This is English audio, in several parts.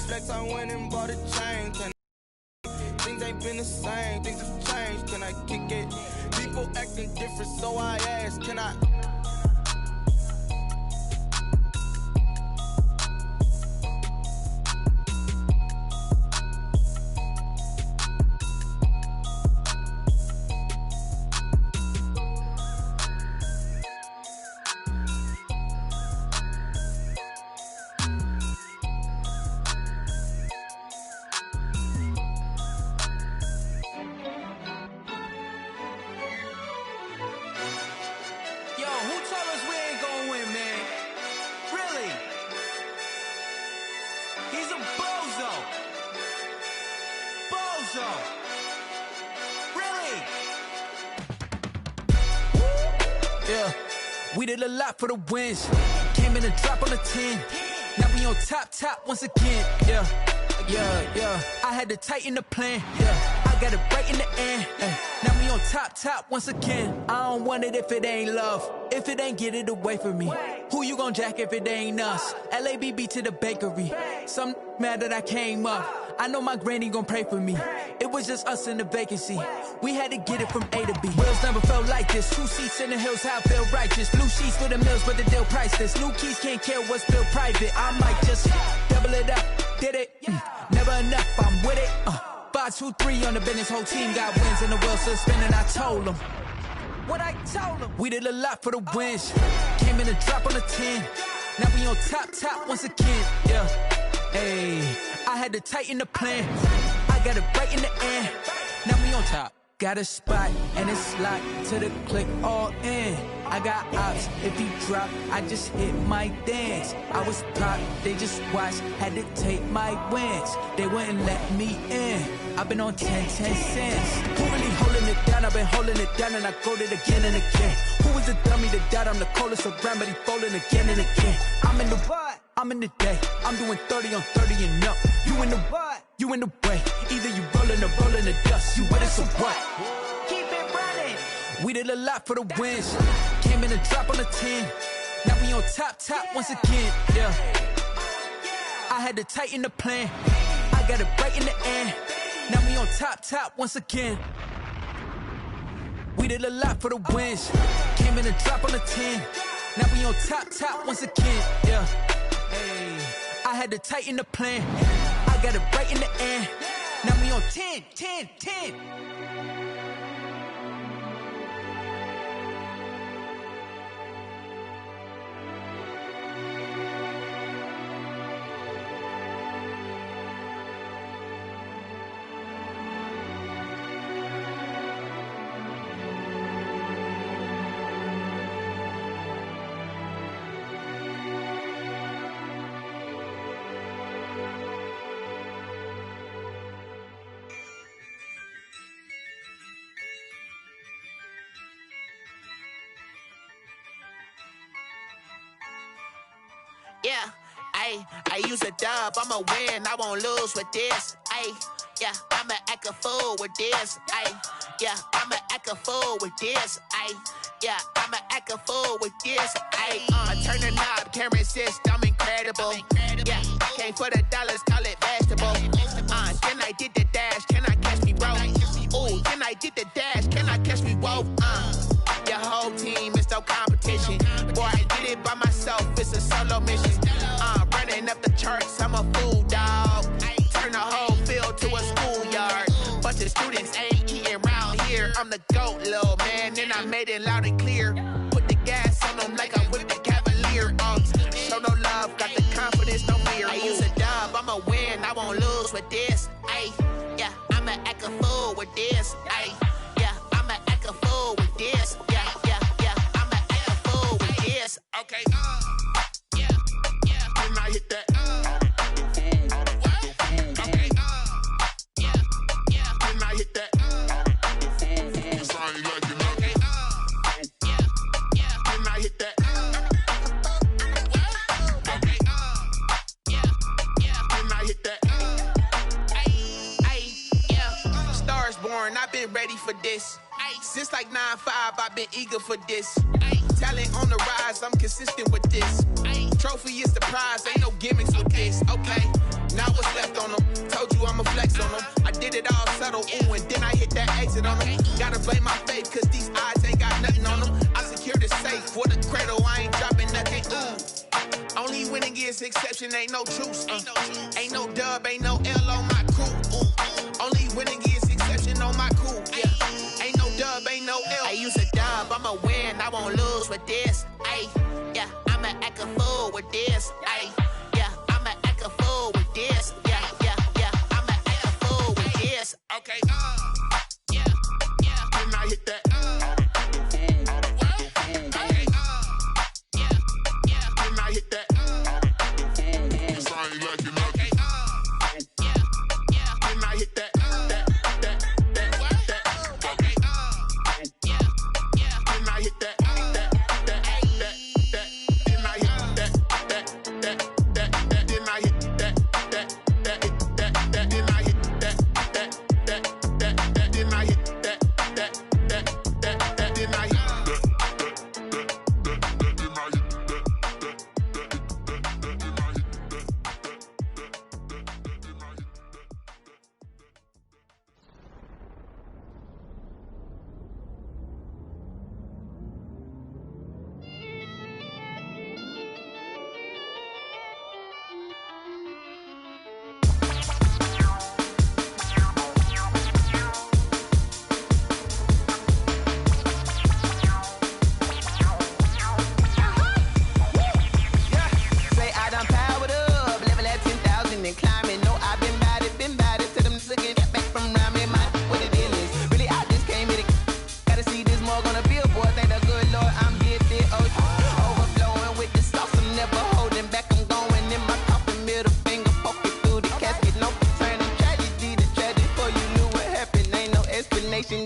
flex, I went and bought a chain. Things ain't been the same, things have changed. Can I kick it? People acting different, so I ask, can I? We did a lot for the wins. Came in a drop on a 10. Now we on top once again. Yeah. I had to tighten the plan. Yeah, I got it right in the end. Now we on top once again. I don't want it if it ain't love. If it ain't, get it away from me. Who you gon' jack if it ain't us? LABB to the bakery. Some mad that I came up. I know my granny gon' pray for me. It was just us in the vacancy. We had to get it from A to B. Wheels never felt like this. 2 seats in the hills, how I feel righteous. Blue sheets for the mills, but the deal priceless. New keys can't care what's built private. I might just double it up. Did it? Never enough, I'm with it. 5, 2, 3 on the business. Whole team got wins and the wheels still spinning. I told them what I told them. We did a lot for the wins. Came in a drop on a 10. Now we on top once again. Yeah. Hey, I had to tighten the plan. I got it right in the end. Now we on top. Got a spot and it's locked to the click all in. I got ops, if he drop, I just hit my dance. I was pop, they just watched, had to take my wins. They wouldn't let me in. I've been on 10 cents. Who really holding it down? I've been holding it down and I go it again and again. Who was the dummy that doubt? I'm the coldest around, but he folding again and again. I'm in the what? I'm in the day. I'm doing 30 on 30 and up. You in the what? You in the way. Either you rolling or rolling the dust. You with us or what? Keep it running. We did a lot for the wins. Came in a drop on a 10. Now we on top once again. Yeah. I had to tighten the plan. I got it right in the end. Now we on top once again. We did a lot for the wins. Came in a drop on a 10. Now we on top once again. Yeah. Hey, I had to tighten the plan. I got it right in the end. Now we on 10. Yeah, I use a dub, I'ma win, I won't lose with this. Yeah, I'ma act a fool with this. Yeah, I'ma act a fool with this. Yeah, I'ma act a fool with this. I turn the knob, camera assist, I'm incredible. Yeah, came for the dollars, call it vegetable. Then I did the dash, can I catch me, bro? Ooh, then I did the dash, can I catch me, whoa? Your whole team is no competition. Boy, I did it by myself, it's a solo mission. Running up the charts, I'm a fool, dog. Turn the whole field to a schoolyard. Bunch of students ain't eating round here. I'm the GOAT, little man, and I made it loud and clear. Put the gas on them like I whipped the Cavalier. Show no love, got the confidence, no fear. I use a dub, I'ma win, I won't lose with this. Yeah, I'ma act a fool with this. Yeah, I'ma act a fool with this. Yeah, I'ma act a fool with this. Okay, yeah, can I hit that? Okay, yeah, can I hit that? Cause I ain't liking nothing. Yeah, can I hit that? Okay, yeah, can I hit that? Yeah, stars born, I've been ready for this. Since like 9-5, I've been eager for this. Talent on the rise, I'm consistent with this. Trophy is the prize, ain't no gimmicks with this, okay? Now what's left on them? Told you I'ma flex on them. I did it all subtle, ooh, and then I hit that exit on them. Gotta blame my faith, cause these odds ain't got nothing on them. I secured the safe for the cradle, I ain't dropping nothing, ooh. Only winning is exception, ain't no truce. Ain't no dub, ain't no L on my crew. Ooh. Only winning is exception on my crew. Yeah. Ain't no dub, ain't no L. I use a dub, I'ma win, I won't lose with this. Ay, yeah, I'ma act a fool with this. Ay, yeah, I'ma act a fool with this. Yeah, yeah, yeah, I'ma act a fool with this. Okay, yeah, yeah. Then I hit that. Hit that. Sorry, like it, okay. Yeah, yeah. Then I hit that. Okay. Yeah, yeah. Then I hit that. Then I hit that. Then I hit that. Then I hit that. Then I hit that. Then I hit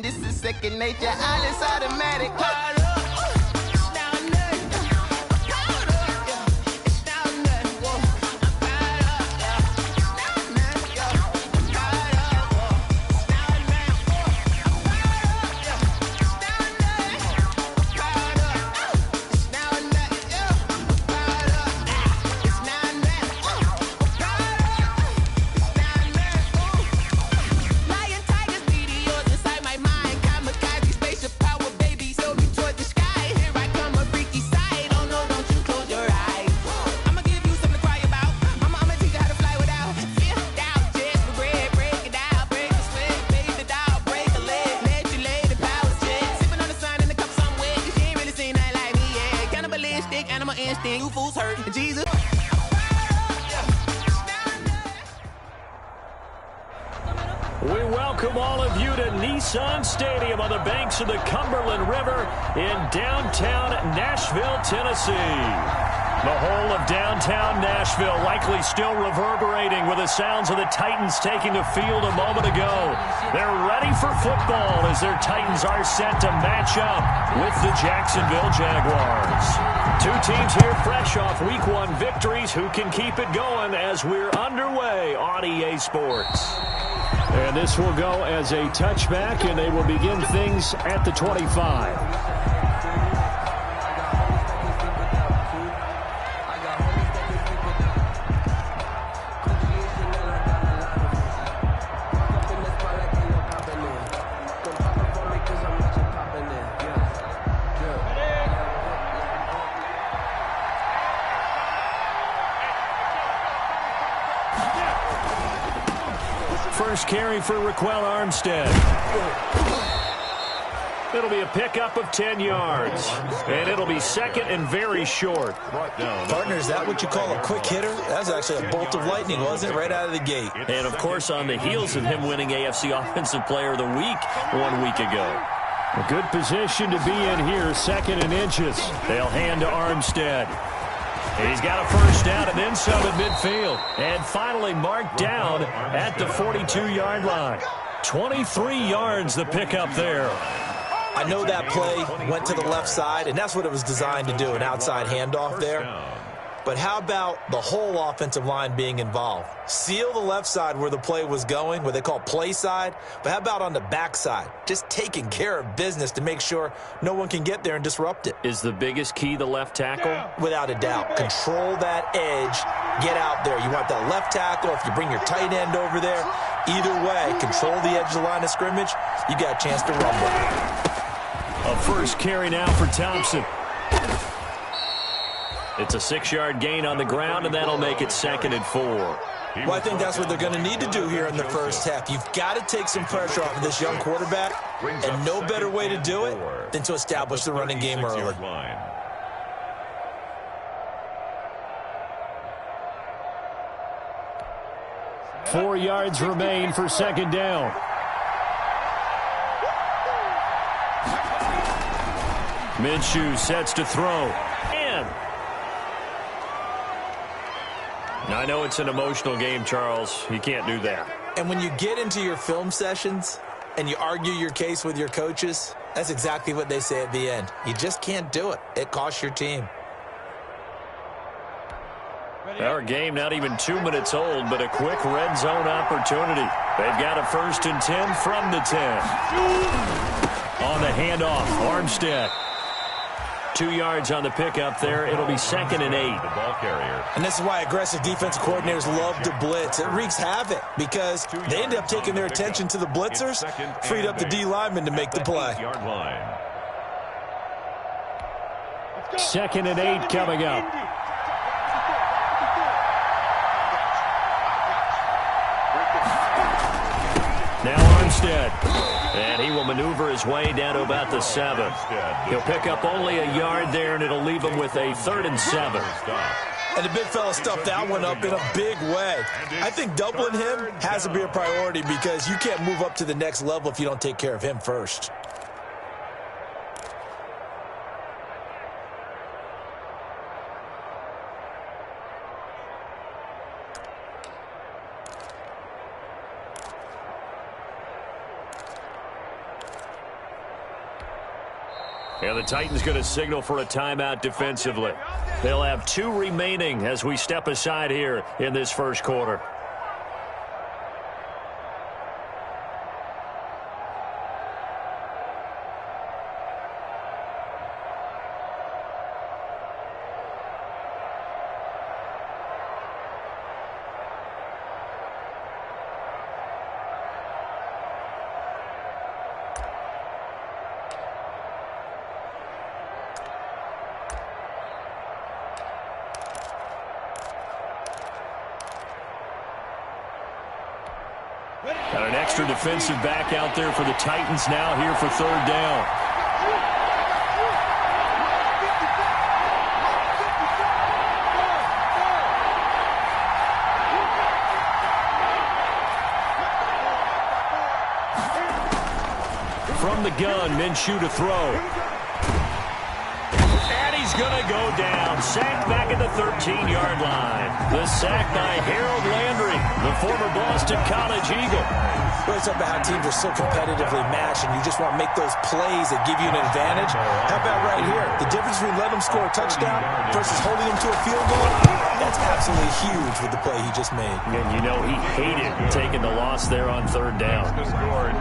this is second nature, all is automatic. You fools hurt, Jesus. We welcome all of you to Nissan Stadium on the banks of the Cumberland River in downtown Nashville, Tennessee. The whole of downtown Nashville likely still reverberating with the sounds of the Titans taking the field a moment ago. They're ready for football as their Titans are set to match up with the Jacksonville Jaguars. Two teams here fresh off Week 1 victories. Who can keep it going as we're underway on EA Sports? And this will go as a touchback, and they will begin things at the 25. First carry for Raquel Armstead. It'll be a pickup of 10 yards. And it'll be second and very short. Partner, is that what you call a quick hitter? That was actually a bolt of lightning, wasn't it? Right out of the gate. And, of course, on the heels of him winning AFC Offensive Player of the Week 1 week ago. A good position to be in here, second and inches. They'll hand to Armstead. He's got a first down and then some at midfield. And finally marked down at the 42-yard line. 23 yards the pickup there. I know that play went to the left side, and that's what it was designed to do, an outside handoff there. But how about the whole offensive line being involved? Seal the left side where the play was going, what they call play side. But how about on the back side? Just taking care of business to make sure no one can get there and disrupt it. Is the biggest key the left tackle? Without a doubt. Control that edge get out there. You want that left tackle. If you bring your tight end over there, either way, control the edge of the line of scrimmage, you got a chance to rumble. A first carry now for Thompson. It's a 6-yard gain on the ground, and that'll make it 2nd and 4. Well, I think that's what they're going to need to do here in the first half. You've got to take some pressure off of this young quarterback, and no better way to do it than to establish the running game early. 4 yards remain for 2nd down. Minshew sets to throw. I know it's an emotional game, Charles. You can't do that. And when you get into your film sessions and you argue your case with your coaches, that's exactly what they say at the end. You just can't do it. It costs your team. Our game not even 2 minutes old, but a quick red zone opportunity. They've got a 1st and 10 from the 10. On the handoff, Armstead. 2 yards on the pickup there. It'll be 2nd and 8. The ball carrier. And this is why aggressive defensive coordinators love to blitz. It wreaks havoc because they end up taking their attention to the blitzers, freed up the D lineman to make the play. 2nd and 8 coming up. Now Armstead. And he will maneuver his way down to about the 7. He'll pick up only a yard there, and it'll leave him with a 3rd and 7. And the big fella stuffed that one up in a big way. I think doubling him has to be a priority because you can't move up to the next level if you don't take care of him first. And the Titans going to signal for a timeout defensively. They'll have 2 remaining as we step aside here in this first quarter. Got an extra defensive back out there for the Titans now here for 3rd down. From the gun, Minshew to throw. And he's going to go down. Sacked back at the 13-yard line. The sack by Harold Landry, the former Boston College Eagle. We always talk about how teams are so competitively matched, and you just want to make those plays that give you an advantage. How about right here? The difference between letting them score a touchdown versus holding them to a field goal, that's absolutely huge with the play he just made. And you know he hated taking the loss there on 3rd down.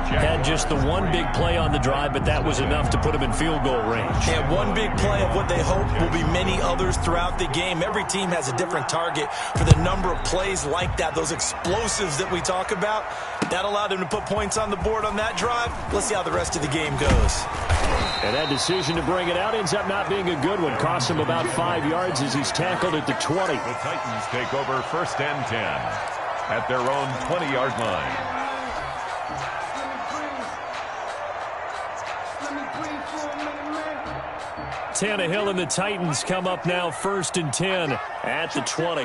Had just the one big play on the drive, but that was enough to put him in field goal range. And one big play of what they hope will be many others throughout the game. Every team has a different target for the number of plays like that, those explosives that we talk about. That allowed him to put points on the board on that drive. Let's see how the rest of the game goes. And that decision to bring it out ends up not being a good one. Costs him about 5 yards as he's tackled at the 20. The Titans take over 1st and 10 at their own 20-yard line. Tannehill and the Titans come up now 1st and 10 at the 20.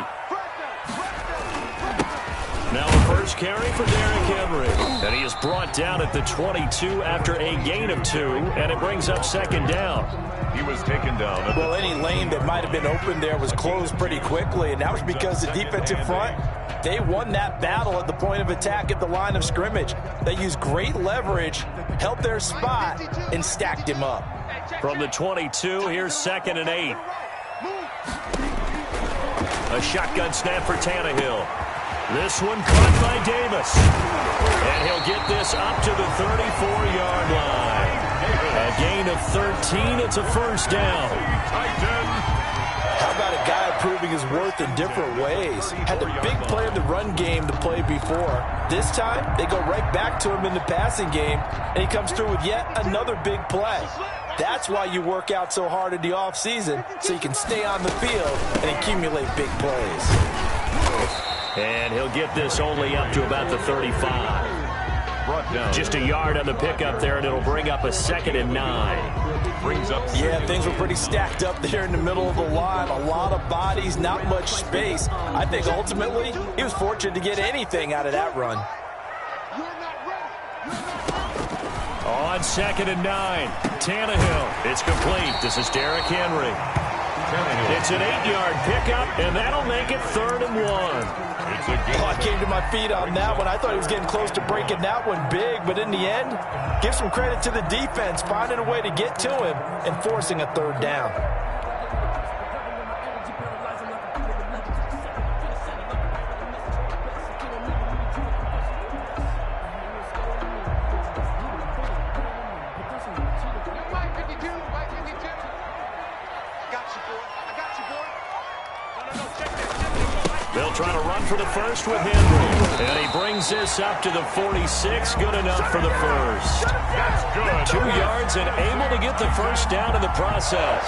Now a first carry for Derrick Henry. And he is brought down at the 22 after a gain of 2, and it brings up 2nd down. He was taken down. Well, any lane that might have been open there was closed pretty quickly, and that was because the defensive front, they won that battle at the point of attack at the line of scrimmage. They used great leverage, held their spot, and stacked him up. From the 22, here's 2nd and 8. A shotgun snap for Tannehill. This one caught by Davis. And he'll get this up to the 34-yard line. A gain of 13. It's a 1st down. How about a guy who proving his worth in different ways. Had the big play in the run game to play before. This time, they go right back to him in the passing game, and he comes through with yet another big play. That's why you work out so hard in the offseason, so you can stay on the field and accumulate big plays. And he'll get this only up to about the 35. Just a yard on the pickup there, and it'll bring up a 2nd and 9. Yeah, things were pretty stacked up there in the middle of the line. A lot of bodies, not much space. I think ultimately he was fortunate to get anything out of that run. On 2nd and 9, Tannehill. It's complete. This is Derrick Henry. It's an 8-yard pickup, and that'll make it 3rd and 1. I came to my feet on that one. I thought he was getting close to breaking that one big, but in the end, give some credit to the defense, finding a way to get to him and forcing a 3rd down. They'll try to run for the first with Henry. And he brings this up to the 46. Good enough for the first. That's good. 2 yards and able to get the first down in the process.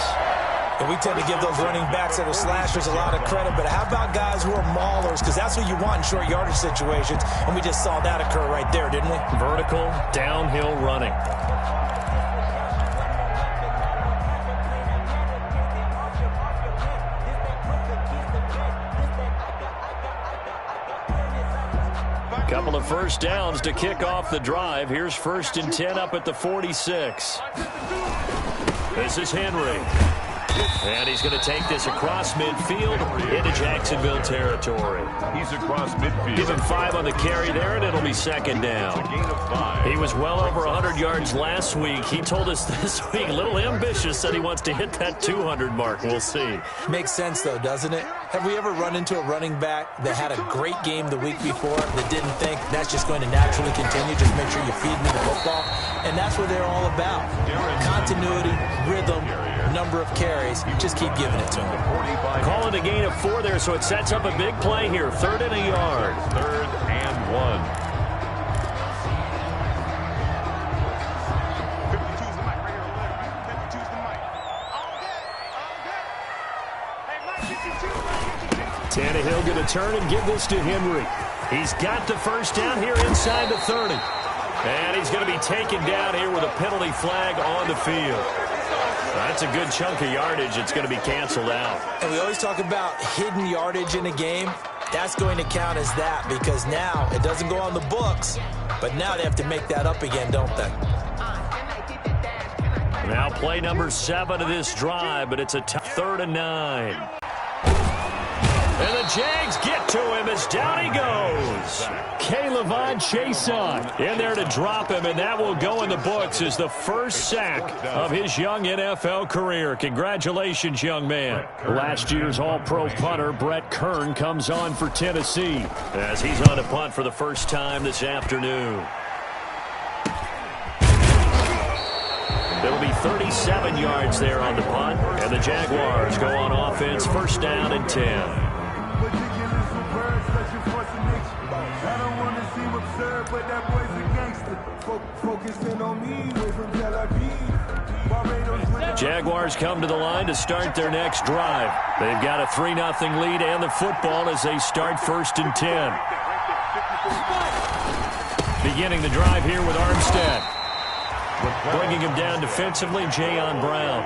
And we tend to give those running backs that are slashers a lot of credit, but how about guys who are maulers? Because that's what you want in short yardage situations, and we just saw that occur right there, didn't we? Vertical, downhill running. Couple of first downs to kick off the drive. Here's 1st and 10 up at the 46. This is Henry. And he's going to take this across midfield into Jacksonville territory. He's across midfield. Give him 5 on the carry there, and it'll be 2nd down. He was well over 100 yards last week. He told us this week, a little ambitious, said he wants to hit that 200 mark. We'll see. Makes sense, though, doesn't it? Have we ever run into a running back that had a great game the week before that didn't think that's just going to naturally continue? Just make sure you feed me the football. And that's what they're all about. Continuity, rhythm, number of carries. Just keep giving it to him. Call it a gain of 4 there, so it sets up a big play here. 3rd and a yard. 3rd and 1. Tannehill going to turn and give this to Henry. He's got the first down here inside the 30. And he's going to be taken down here with a penalty flag on the field. That's a good chunk of yardage. It's going to be canceled out. And we always talk about hidden yardage in a game. That's going to count as that because now it doesn't go on the books, but now they have to make that up again, don't they? Now play number 7 of this drive, but it's a 3rd and 9. And the Jags get to him as down he goes. K'Lavon Chaisson in there to drop him, and that will go in the books as the first sack of his young NFL career. Congratulations, young man. Last year's All-Pro punter Brett Kern comes on for Tennessee as he's on to punt for the first time this afternoon. It'll be 37 yards there on the punt, and the Jaguars go on offense, 1st down and 10. Jaguars come to the line to start their next drive. They've got a 3-0 lead and the football as they start 1st and 10. Beginning the drive here with Armstead. Bringing him down defensively, Jayon Brown.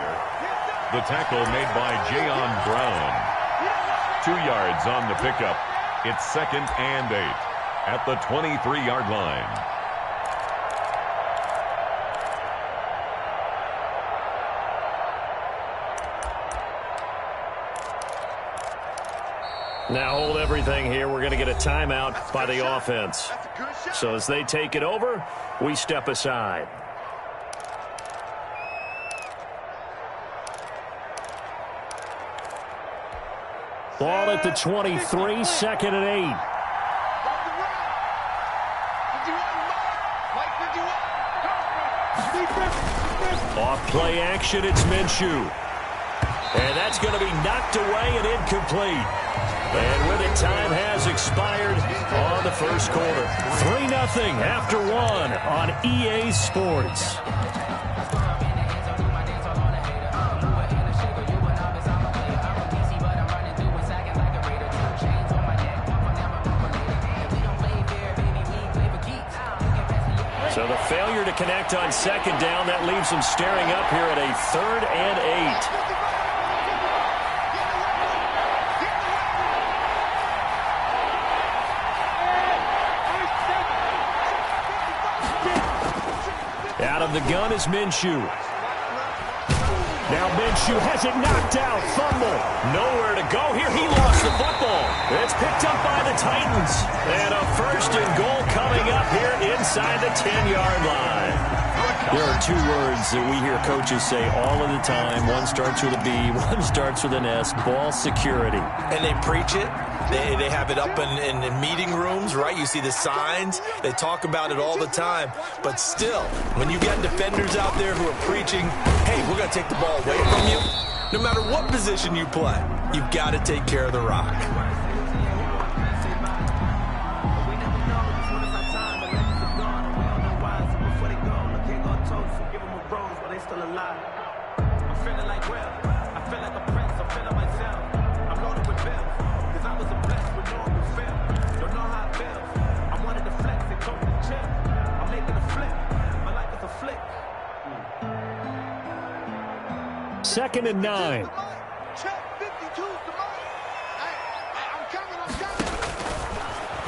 The tackle made by Jayon Brown. 2 yards on the pickup. It's 2nd and 8 at the 23-yard line. Now hold everything here. We're going to get a timeout by the offense. So as they take it over, we step aside. Ball at the 23, 2nd and 8. Off play action, it's Minshew. And that's going to be knocked away and incomplete. And with it, time has expired on the first quarter. 3-0 after one on EA Sports. So the failure to connect on second down, that leaves them staring up here at a 3rd and 8. Out of the gun is Minshew. Now Minshew has it knocked out. Fumble. Nowhere to go here. He lost the football. It's picked up by the Titans. And a 1st and goal coming up here inside the 10-yard line. There are 2 words that we hear coaches say all of the time. One starts with a B, one starts with an S. Ball security. And they preach it. They have it up in meeting rooms, right? You see the signs. They talk about it all the time. But still, when you got defenders out there who are preaching, hey, we're going to take the ball away from you, no matter what position you play, you've got to take care of the rock. Second and 9.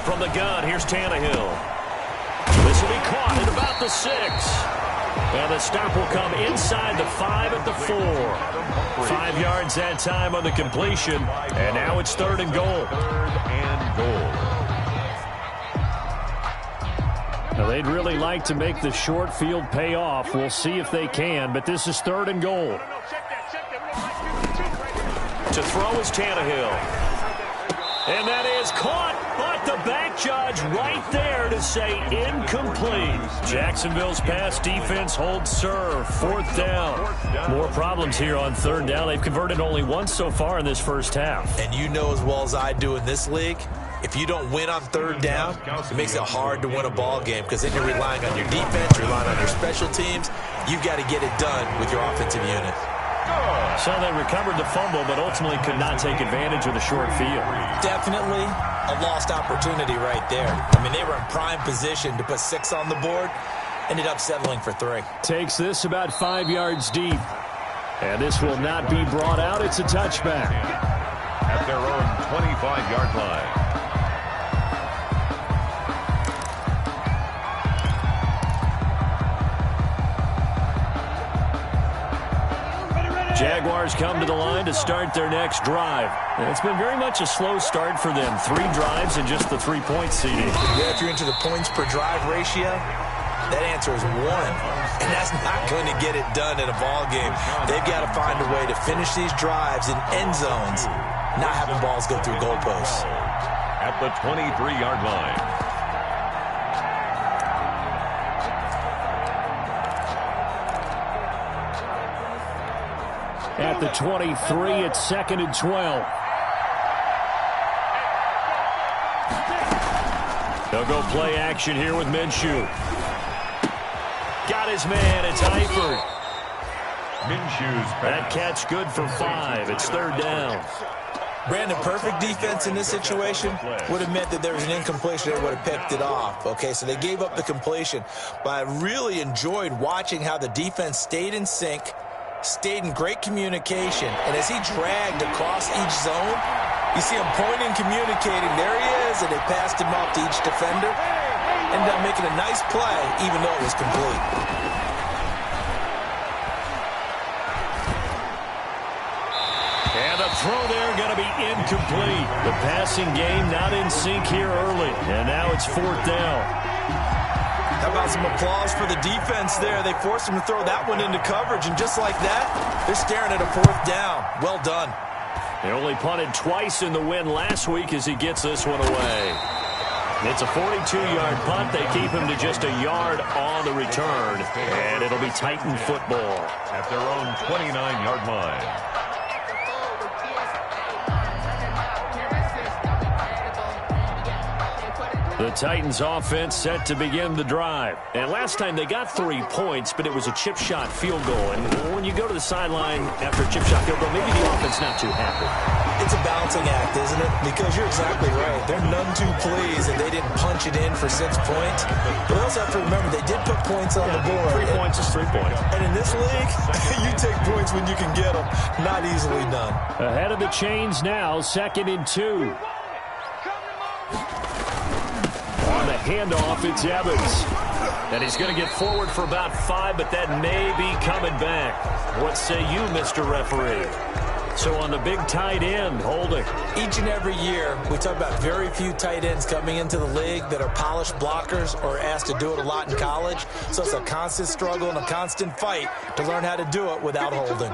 From the gun, here's Tannehill. This will be caught at about the 6. And the stop will come inside the 5 at the 4. 5 yards that time on the completion. And now it's 3rd and goal. Now they'd really like to make the short field pay off. We'll see if they can, but this is 3rd and goal. To throw is Tannehill. And that is caught, but the back judge right there to say incomplete. Jacksonville's pass defense holds serve. 4th down. More problems here on 3rd down. They've converted only once so far in this first half. And you know as well as I do in this league, if you don't win on 3rd down, it makes it hard to win a ball game because then you're relying on your defense, you're relying on your special teams. You've got to get it done with your offensive unit. So they recovered the fumble, but ultimately could not take advantage of the short field. Definitely a lost opportunity right there. I mean, they were in prime position to put 6 on the board, ended up settling for 3. Takes this about 5 yards deep. And this will not be brought out. It's a touchback. At their own 25-yard line. Jaguars come to the line to start their next drive. And it's been very much a slow start for them. 3 drives and just the 3-point seeding. Yeah, if you're into the points per drive ratio, that answer is 1. And that's not going to get it done in a ball game. They've got to find a way to finish these drives in end zones, not having balls go through goalposts. At the 23-yard line. At the 23, it's 2nd and 12. They'll go play action here with Minshew. Got his man. It's Eifert. Minshew's that catch good for 5. It's 3rd down. Brandon, perfect defense in this situation would have meant that there was an incompletion. They would have picked it off. Okay, so they gave up the completion. But I really enjoyed watching how the defense stayed in sync, stayed in great communication, and as he dragged across each zone, you see him pointing, communicating. There he is, and they passed him off to each defender. Ended up making a nice play, even though it was complete. And the throw there going to be incomplete. The passing game not in sync here early, and now it's 4th down. How about some applause for the defense there? They forced him to throw that one into coverage, and just like that, they're staring at a 4th down. Well done. They only punted twice in the win last week as he gets this one away. It's a 42-yard punt. They keep him to just a yard on the return, and it'll be Titan football. At their own 29-yard line. The Titans offense set to begin the drive. And last time they got 3 points, but it was a chip shot field goal. And when you go to the sideline after a chip shot field goal, maybe the offense not too happy. It's a balancing act, isn't it? Because you're exactly right. They're none too pleased that they didn't punch it in for 6 points. But they also have to remember they did put points on the board. 3 points is 3 points. And in this league, you take points when you can get them. Not easily done. Ahead of the chains now, 2nd and 2. On the handoff, it's Evans. And he's going to get forward for about 5, but that may be coming back. What say you, Mr. Referee? So on the big tight end, holding. Each and every year, we talk about very few tight ends coming into the league that are polished blockers or asked to do it a lot in college. So it's a constant struggle and a constant fight to learn how to do it without holding.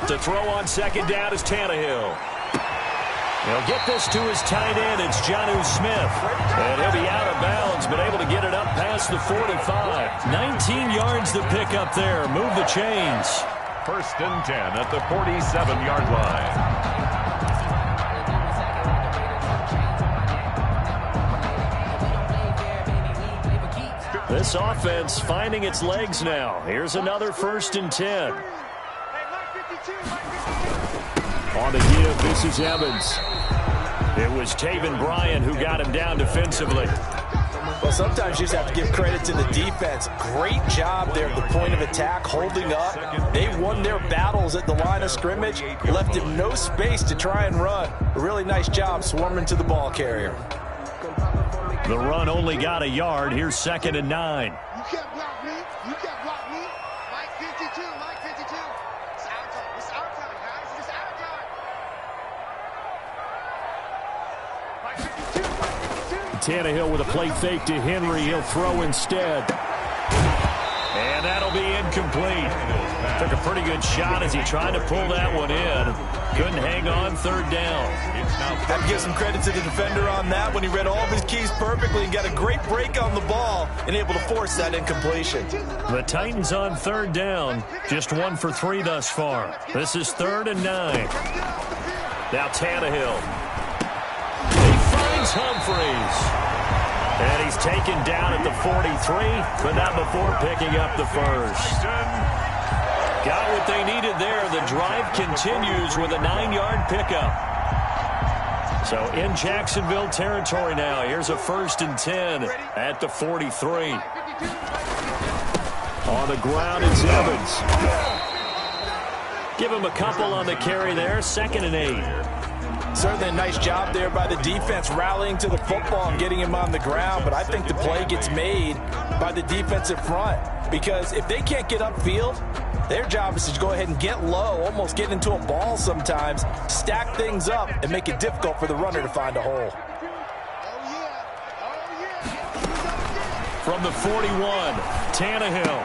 To throw on 2nd down is Tannehill. He'll get this to his tight end. It's Jonnu Smith. And he'll be out of bounds, but able to get it up past the 45. 19 yards to pick up there. Move the chains. 1st and 10 at the 47-yard line. This offense finding its legs now. Here's another 1st and 10. On the give, this is Evans. It was Taven Bryan who got him down defensively. Well, sometimes you just have to give credit to the defense. Great job there at the point of attack, holding up. They won their battles at the line of scrimmage, left him no space to try and run. A really nice job swarming to the ball carrier. The run only got a yard. Here's 2nd and 9. You can't block me. You can't block me. Mike 52. Mike 52. It's our time. It's our time, guys. It's our time. Mike 52. Mike 52. Tannehill with a play fake to Henry. He'll throw instead. And that'll be incomplete. Took a pretty good shot as he tried to pull that one in. Couldn't hang on 3rd down. Have to give some credit to the defender on that when he read all of his keys perfectly and got a great break on the ball and able to force that incompletion. The Titans on 3rd down. Just 1 for 3 thus far. This is 3rd and 9. Now Tannehill. He finds Humphries. And he's taken down at the 43, but not before picking up the first. Got what they needed there. The drive continues with a 9-yard pickup. So in Jacksonville territory now. Here's a 1st and 10 at the 43. On the ground, it's Evans. Give him a couple on the carry there. 2nd and 8. Certainly a nice job there by the defense rallying to the football and getting him on the ground, but I think the play gets made by the defensive front because if they can't get upfield, their job is to go ahead and get low, almost get into a ball sometimes, stack things up, and make it difficult for the runner to find a hole. From the 41, Tannehill.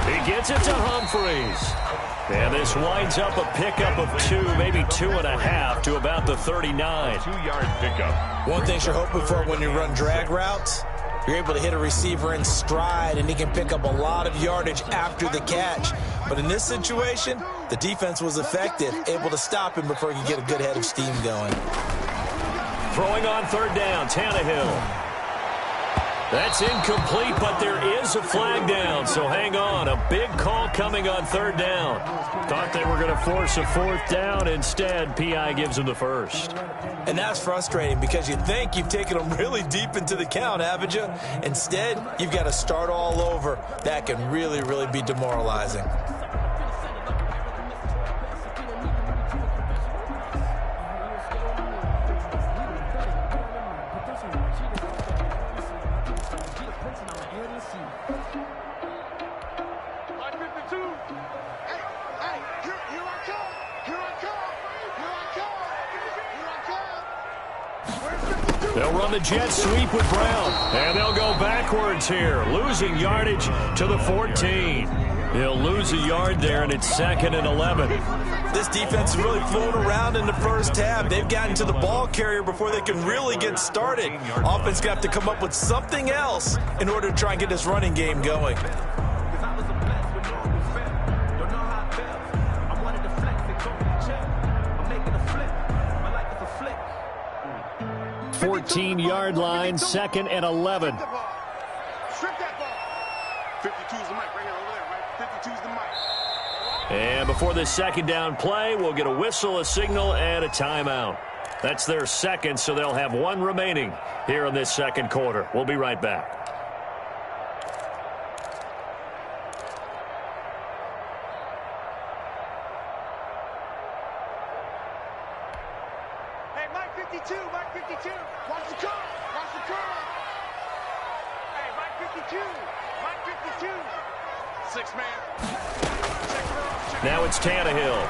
He gets it to Humphries. And this winds up a pickup of 2, maybe 2.5 to about the 39. 2-yard pickup. One thing you're hoping for when you run drag routes, you're able to hit a receiver in stride and he can pick up a lot of yardage after the catch. But in this situation, the defense was effective, able to stop him before he could get a good head of steam going. Throwing on 3rd down, Tannehill. That's incomplete, but there is a flag down, so hang on. A big call coming on 3rd down. Thought they were going to force a 4th down. Instead, P.I. gives them the first. And that's frustrating because you think you've taken them really deep into the count, haven't you? Instead, you've got to start all over. That can really, really be demoralizing. They'll run the jet sweep with Brown. And they'll go backwards here, losing yardage to the 14. He'll lose a yard there, and it's 2nd and 11. This defense is really flown around in the first half. They've gotten to the ball carrier before they can really get started. Offense got to come up with something else in order to try and get this running game going. 14-yard line, 2nd and 11. Strip that ball. 52 is the mic right here over there, right? 52 is the mic. And before this second down play, we'll get a whistle, a signal, and a timeout. That's their second, so they'll have one remaining here in this second quarter. We'll be right back. Hey, Mike 52, Mike 52. Watch the curl, watch the curl. Hey, Mike 52, Mike 52. 6-man. Now it's Tannehill.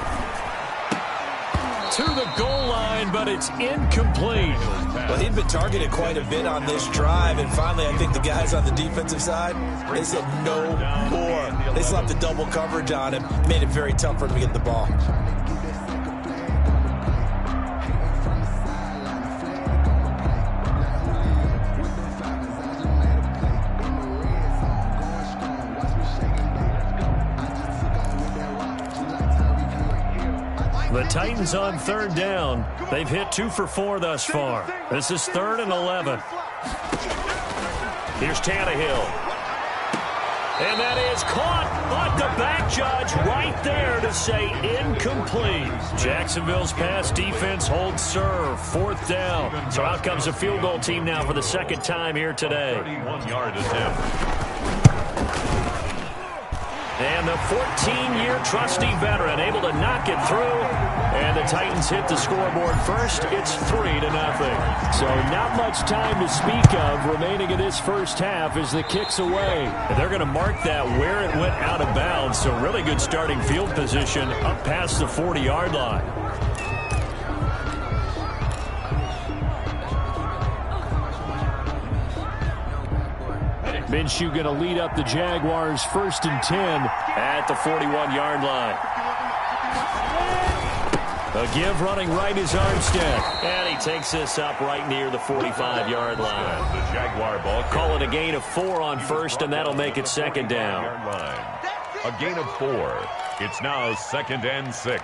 To the goal line, but it's incomplete. Well, he'd been targeted quite a bit on this drive, and finally I think the guys on the defensive side, they said no more. They slapped the double coverage on him, made it very tough for him to get the ball. The Titans on third down. They've hit 2 for 4 thus far. This is 3rd and 11. Here's Tannehill. And that is caught, but the back judge right there to say incomplete. Jacksonville's pass defense holds serve. 4th down. So out comes a field goal team now for the second time here today. 31-yard attempt. And the 14-year trusty veteran able to knock it through. And the Titans hit the scoreboard first. It's 3-0. So not much time to speak of remaining in this first half as the kick's away. And they're going to mark that where it went out of bounds. So really good starting field position up past the 40-yard line. Minshew going to lead up the Jaguars 1st and 10 at the 41-yard line. A give running right is Armstead. And he takes this up right near the 45-yard line. The Jaguar ball. Call it a gain of 4 on first, and that'll make it 2nd down. A gain of 4. It's now 2nd and 6.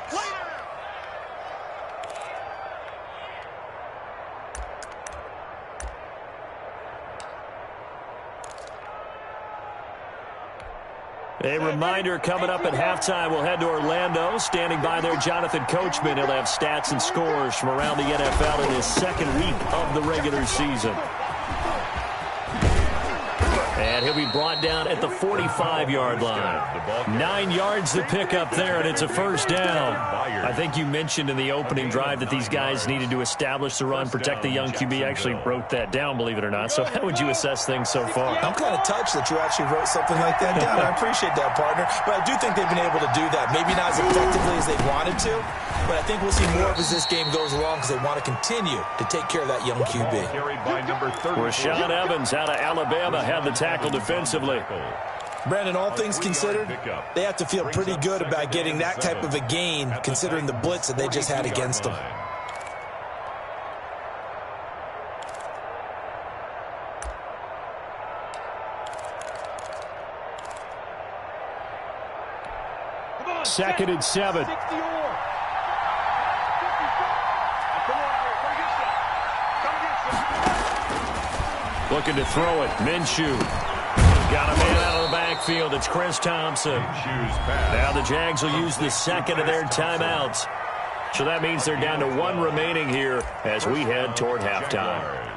A reminder coming up at halftime, we'll head to Orlando. Standing by there, Jonathan Coachman. He'll have stats and scores from around the NFL in his second week of the regular season. And he'll be brought down at the 45-yard line. 9 yards to pick up there, and it's a 1st down. I think you mentioned in the opening drive that these guys needed to establish the run, protect the young QB. Actually wrote that down, believe it or not. So how would you assess things so far? I'm kind of touched that you actually wrote something like that down. I appreciate that, partner. But I do think they've been able to do that. Maybe not as effectively as they wanted to, but I think we'll see more of as this game goes along because they want to continue to take care of that young QB. Rashaan Evans out of Alabama had the tackle defensively. Brandon, all things considered, they have to feel pretty good about getting that type of a gain considering the blitz that they just had against them. Second and 7. Looking to throw it. Minshew. Got a man out of the backfield. It's Chris Thompson. Now the Jags will use the second of their timeouts. So that means they're down to 1 remaining here as we head toward halftime.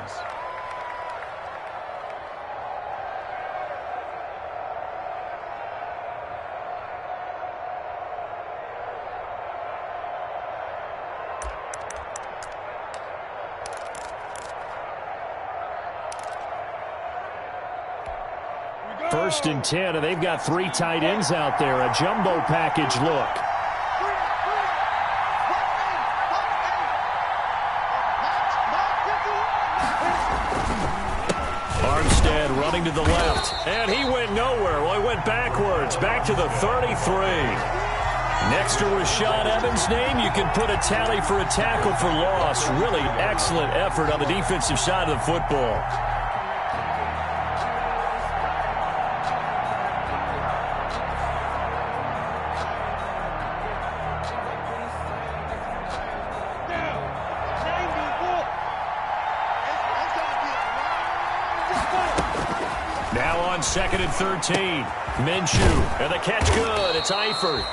First and 10, and they've got 3 tight ends out there. A jumbo package look. Armstead running to the left, and he went nowhere. Well, he went backwards, back to the 33. Next to Rashaan Evans' name, you can put a tally for a tackle for loss. Really excellent effort on the defensive side of the football. on 2nd and 13. Minshew, and the catch good. It's Eifert.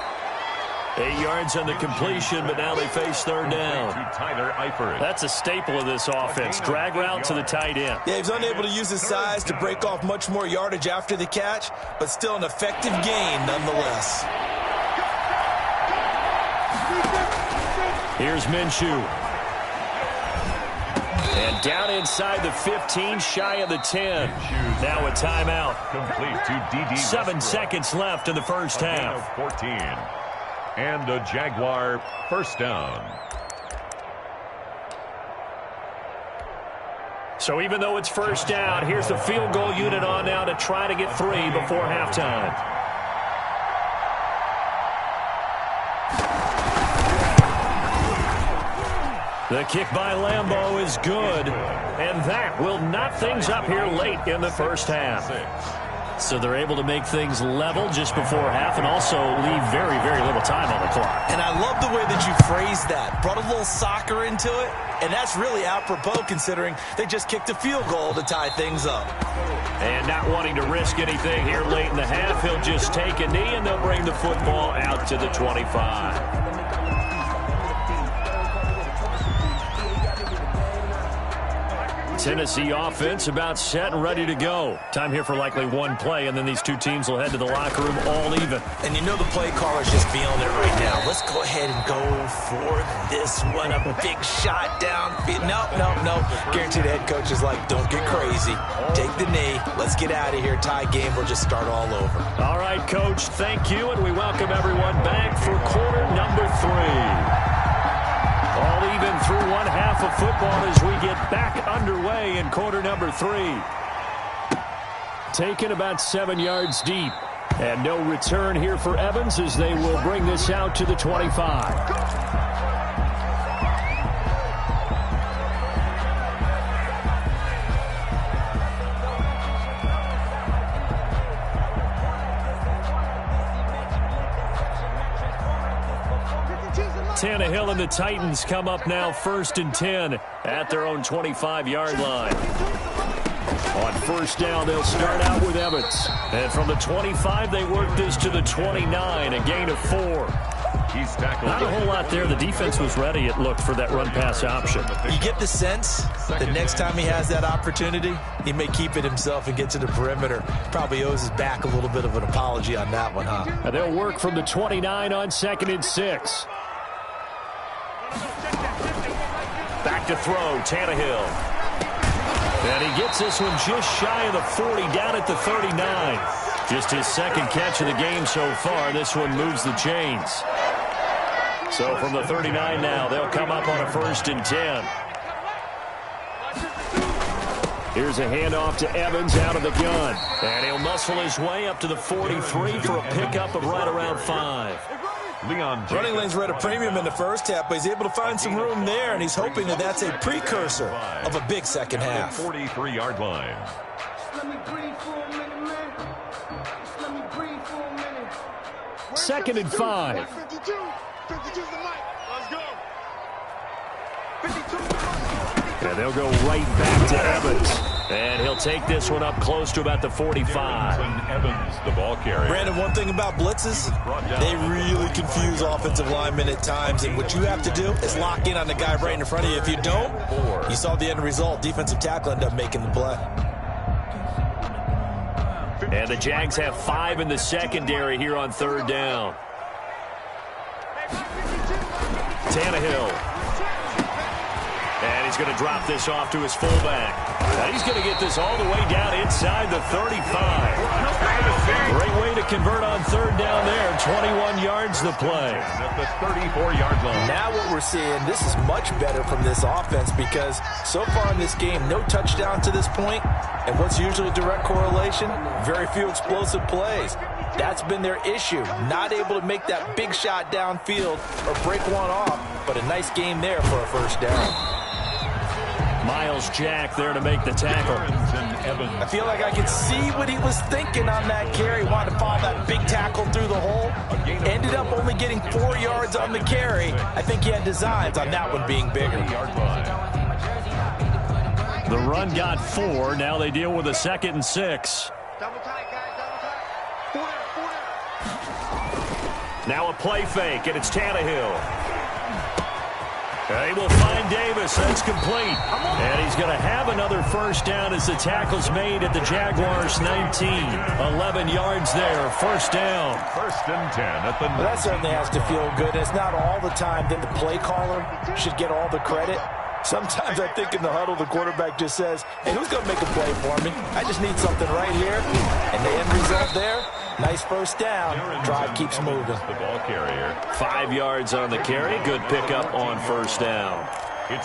8 yards on the completion, but now they face 3rd down. Tyler Eifert. That's a staple of this offense. Drag route to the tight end. Yeah, he's unable to use his size to break off much more yardage after the catch, but still an effective gain nonetheless. Here's Minshew. And down inside the 15, shy of the 10. Now a timeout. Complete to D.D. 7 seconds left in the first half. 14. And a Jaguar first down. So even though it's first down, here's the field goal unit on now to try to get 3 before halftime. The kick by Lambeau is good, and that will knot things up here late in the first half. So they're able to make things level just before half and also leave very, very little time on the clock. And I love the way that you phrased that. Brought a little soccer into it, and that's really apropos considering they just kicked a field goal to tie things up. And not wanting to risk anything here late in the half, he'll just take a knee and they'll bring the football out to the 25. Tennessee offense about set and ready to go. Time here for likely one play, and then these two teams will head to the locker room all even. And you know the play caller's just feeling it right now. Let's go ahead and go for this one. A big shot down. No. Guaranteed the head coach is like, don't get crazy. Take the knee. Let's get out of here. Tie game. We'll just start all over. All right, Coach. Thank you, and we welcome everyone back for quarter number 3. All even through one half of football as we get back underway in quarter number 3. Taken about 7 yards deep. And no return here for Evans as they will bring this out to the 25. Tannehill and the Titans come up now 1st and 10 at their own 25-yard line. On first down, they'll start out with Evans. And from the 25, they work this to the 29, a gain of 4. He's tackled. Not a whole lot there. The defense was ready, it looked, for that run-pass option. You get the sense that next time he has that opportunity, he may keep it himself and get to the perimeter. Probably owes his back a little bit of an apology on that one, huh? And they'll work from the 29 on 2nd and 6. Back to throw, Tannehill. And he gets this one just shy of the 40, down at the 39. Just his second catch of the game so far. This one moves the chains. So from the 39 now, they'll come up on a 1st and 10. Here's a handoff to Evans out of the gun. And he'll muscle his way up to the 43 for a pickup of right around 5. Running lanes were at a premium in the first half, but he's able to find some room there, and he's hoping that that's a precursor of a big second half. 43-yard line. 2nd and 5. 52's the mic. Let's go. 52. And they'll go right back to Evans. And he'll take this one up close to about the 45. Evans, the ball carrier. Brandon, one thing about blitzes, they really confuse offensive linemen at times. And what you have to do is lock in on the guy right in front of you. If you don't, you saw the end result. Defensive tackle ended up making the play. And the Jags have 5 in the secondary here on 3rd down. Tannehill. And he's going to drop this off to his fullback. And he's going to get this all the way down inside the 35. Great way to convert on 3rd down there. 21 yards the play. At the 34-yard line. Now what we're seeing, this is much better from this offense because so far in this game, no touchdown to this point. And what's usually a direct correlation? Very few explosive plays. That's been their issue. Not able to make that big shot downfield or break one off. But a nice game there for a 1st down. Miles Jack there to make the tackle. I feel like I could see what he was thinking on that carry. Wanted to follow that big tackle through the hole. Ended up only getting 4 yards on the carry. I think he had designs on that one being bigger. The run got 4. Now they deal with a 2nd and 6. Double tight, guys, double tight. Four down. Now a play fake, and it's Tannehill. They will find Davis. That's complete. And he's going to have another first down as the tackle's made at the Jaguars 19. 11 yards there. First down. 1st and 10 at the 19. Well, that certainly has to feel good. It's not all the time that the play caller should get all the credit. Sometimes I think in the huddle, the quarterback just says, hey, who's going to make a play for me? I just need something right here. And the end result there, nice first down. Drive keeps moving. The ball carrier. 5 yards on the carry. Good pickup on first down.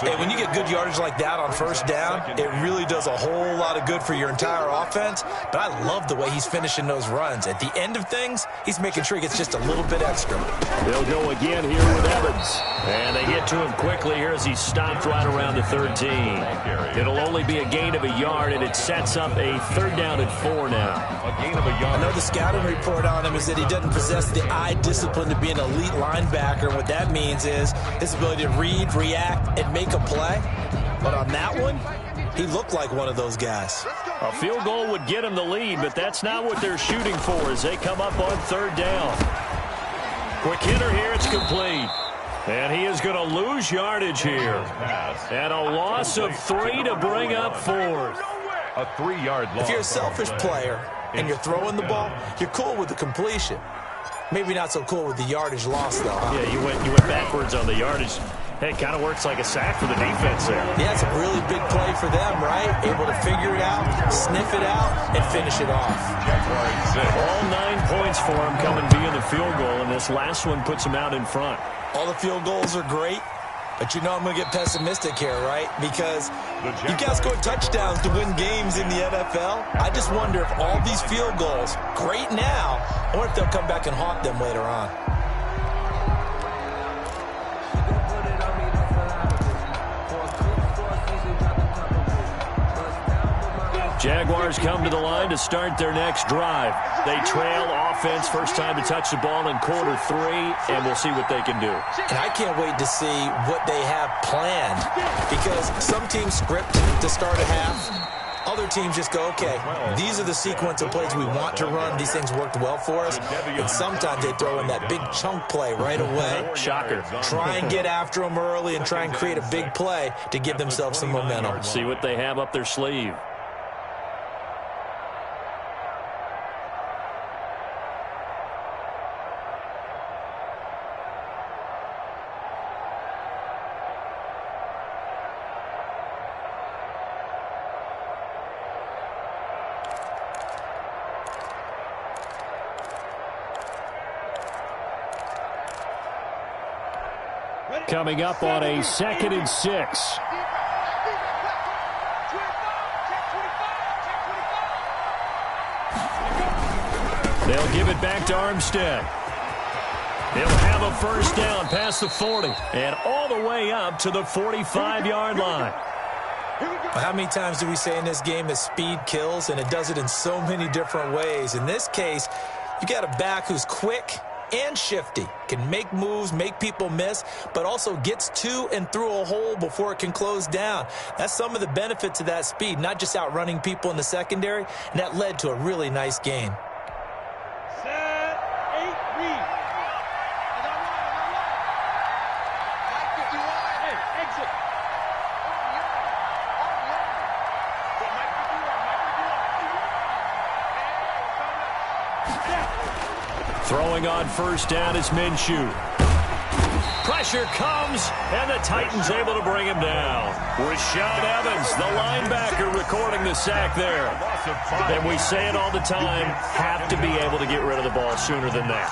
Hey, when you get good yardage like that on first down, it really does a whole lot of good for your entire offense. But I love the way he's finishing those runs. At the end of things, he's making sure he gets just a little bit extra. They'll go again here with Evans. And they get to him quickly here as he's stopped right around the 13. It'll only be a gain of a yard, and it sets up a 3rd down and 4 now. A gain of a yard. I know the scouting report on him is that he doesn't possess the eye discipline to be an elite linebacker. What that means is his ability to read, react, and make a play. But on that one, he looked like one of those guys. A field goal would get him the lead, but that's not what they're shooting for as they come up on 3rd down. Quick hitter here, it's complete. And he is going to lose yardage here. And a loss of 3 to bring up 4th. A 3-yard loss. If you're a selfish player and you're throwing the ball, you're cool with the completion. Maybe not so cool with the yardage loss, though, huh? Yeah, you went backwards on the yardage. Hey, it kind of works like a sack for the defense there. Yeah, it's a really big play for them, right? Able to figure it out, sniff it out, and finish it off. All 9 points for him coming via the field goal, and this last one puts him out in front. All the field goals are great, but you know I'm going to get pessimistic here, right? Because you guys score touchdowns to win games in the NFL. I just wonder if all these field goals, great now, I wonder if they'll come back and haunt them later on. Jaguars come to the line to start their next drive. They trail offense, first time to touch the ball in quarter 3, and we'll see what they can do. And I can't wait to see what they have planned, because some teams script to start a half. Other teams just go, okay, these are the sequence of plays we want to run. These things worked well for us. And sometimes they throw in that big chunk play right away. Shocker. Try and get after them early and try and create a big play to give themselves some momentum. See what they have up their sleeve. Coming up on a 2nd and 6. They'll give it back to Armstead. He'll have a first down past the 40 and all the way up to the 45-yard line. How many times do we say in this game that speed kills, and it does it in so many different ways? In this case, you got a back who's quick and shifty, can make moves, make people miss, but also gets to and through a hole before it can close down. That's some of the benefits of that speed, not just outrunning people in the secondary, and that led to a really nice gain. Set, 8, read. Mike 51. Hey, exit. Throwing on first down is Minshew. Pressure comes, and the Titans able to bring him down. Rashaan Evans, the linebacker, recording the sack there. And we say it all the time, have to be able to get rid of the ball sooner than that.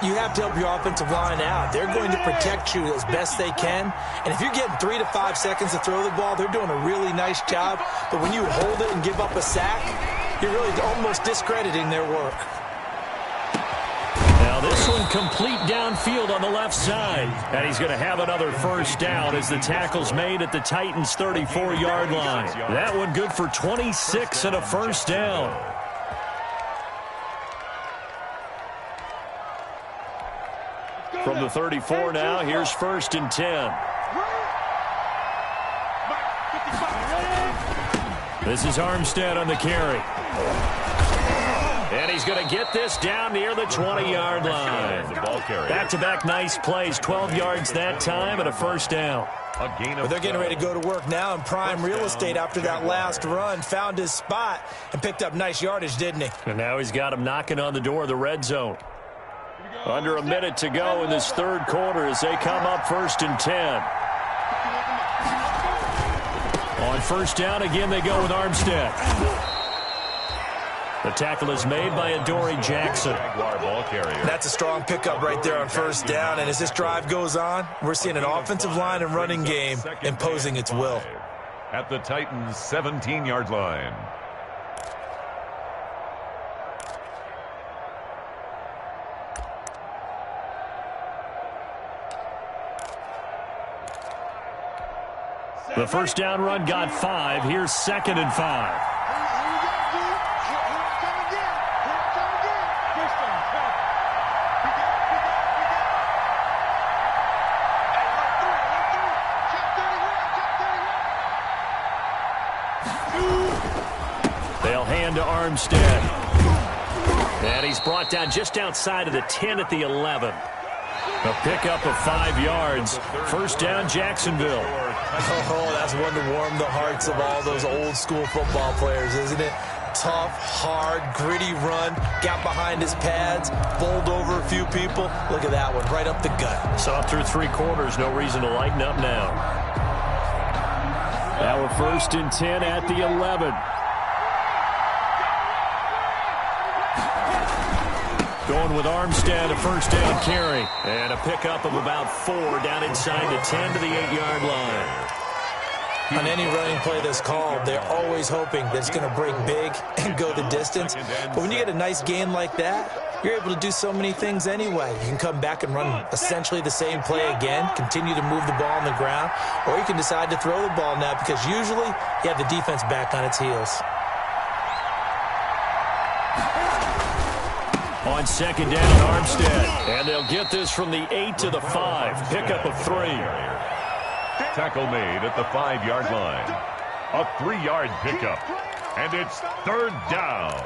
You have to help your offensive line out. They're going to protect you as best they can. And if you're getting 3 to 5 seconds to throw the ball, they're doing a really nice job. But when you hold it and give up a sack, you're really almost discrediting their work. Now this one complete downfield on the left side. And he's going to have another first down as the tackle's made at the Titans' 34-yard line. That one good for 26 and a first down. From the 34 now, here's 1st and 10. This is Armstead on the carry. he's going to get this down near the 20-yard line. Back-to-back nice plays, 12 yards that time and a first down. But they're getting ready to go to work now in prime real estate after that last run. Found his spot and picked up nice yardage, didn't he? And now he's got him knocking on the door of the red zone. Under a minute to go in this third quarter as they come up 1st and 10. On first down, again, they go with Armstead. The tackle is made by Adoree Jackson. That's a strong pickup right there on first down. And as this drive goes on, we're seeing an offensive line and running game imposing its will. At the Titans' 17-yard line. The first down run got 5. Here's 2nd and 5. They'll hand to Armstead. And he's brought down just outside of the 10 at the 11. A pickup of 5 yards. First down, Jacksonville. Oh, that's one to warm the hearts of all those old school football players, isn't it? Tough, hard, gritty run. Got behind his pads, bowled over a few people. Look at that one, right up the gut. Saw through 3 quarters, no reason to lighten up now. Now a 1st and 10 at the 11. Going with Armstead, a first down carry. And a pickup of about 4 down inside the 10 to the 8-yard line. On any running play that's called, they're always hoping that it's going to break big and go the distance. But when you get a nice gain like that, you're able to do so many things anyway. You can come back and run essentially the same play again, continue to move the ball on the ground, or you can decide to throw the ball now because usually you have the defense back on its heels. On second down, Armstead. And they'll get this from the 8 to the 5. Pickup of 3. Tackle made at the 5-yard line. A 3-yard pickup. And it's 3rd down.